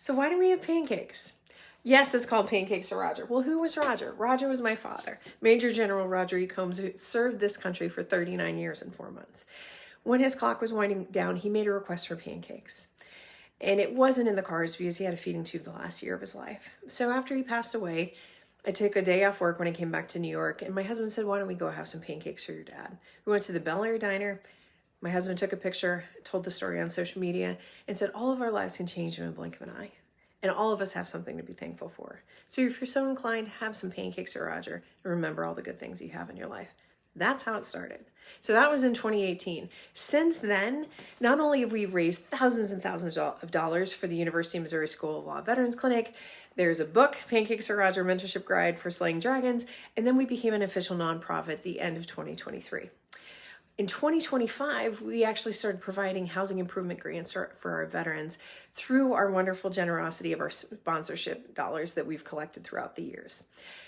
So why do we have pancakes? Yes, it's called Pancakes for Roger. Well, who was Roger? Roger was my father, Major General Roger E. Combs, who served this country for 39 years and 4 months. When his clock was winding down, he made a request for pancakes. And it wasn't in the cards because he had a feeding tube the last year of his life. So after he passed away, I took a day off work when I came back to New York, and my husband said, why don't we go have some pancakes for your dad? We went to the Bel Air Diner. My husband took a picture, told the story on social media, and said all of our lives can change in a blink of an eye. And all of us have something to be thankful for. So if you're so inclined, have some pancakes for Roger and remember all the good things you have in your life. That's how it started. So that was in 2018. Since then, not only have we raised thousands and thousands of dollars for the University of Missouri School of Law Veterans Clinic, there's a book, Pancakes for Roger, Mentorship Guide for Slaying Dragons, and then we became an official nonprofit at the end of 2023. In 2025, we actually started providing housing improvement grants for our veterans through our wonderful generosity of our sponsorship dollars that we've collected throughout the years.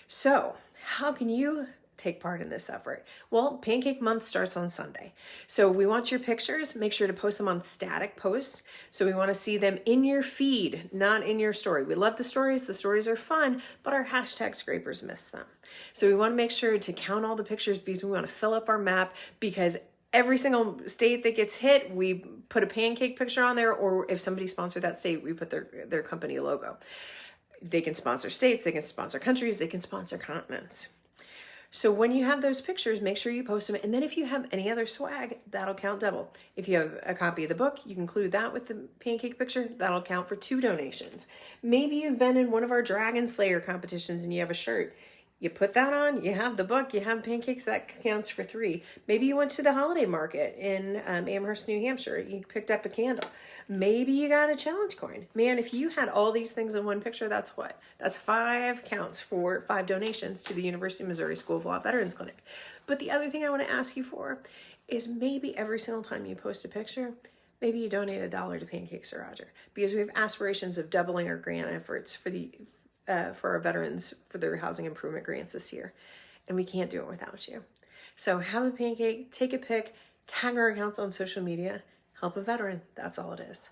So how can you take part in this effort? Well, Pancake Month starts on Sunday. So we want your pictures. Make sure to post them on static posts. So we want to see them in your feed, not in your story. We love the stories. The stories are fun, but our hashtag scrapers miss them. So we want to make sure to count all the pictures because we want to fill up our map, because every single state that gets hit, we put a pancake picture on there, or if somebody sponsored that state, we put their company logo. They can sponsor states, they can sponsor countries, they can sponsor continents. So when you have those pictures, make sure you post them. And then if you have any other swag, that'll count double. If you have a copy of the book, you can include that with the pancake picture. That'll count for 2 donations. Maybe you've been in one of our Dragon Slayer competitions and you have a shirt. You put that on, you have the book, you have pancakes, that counts for 3. Maybe you went to the holiday market in Amherst, New Hampshire. You picked up a candle. Maybe you got a challenge coin. Man, if you had all these things in one picture, that's what? That's 5 counts for 5 donations to the University of Missouri School of Law Veterans Clinic. But the other thing I want to ask you for is maybe every single time you post a picture, maybe you donate $1 to Pancakes for Roger, because we have aspirations of doubling our grant efforts for our veterans for their housing improvement grants this year. And we can't do it without you. So have a pancake, take a pic, tag our accounts on social media, help a veteran. That's all it is.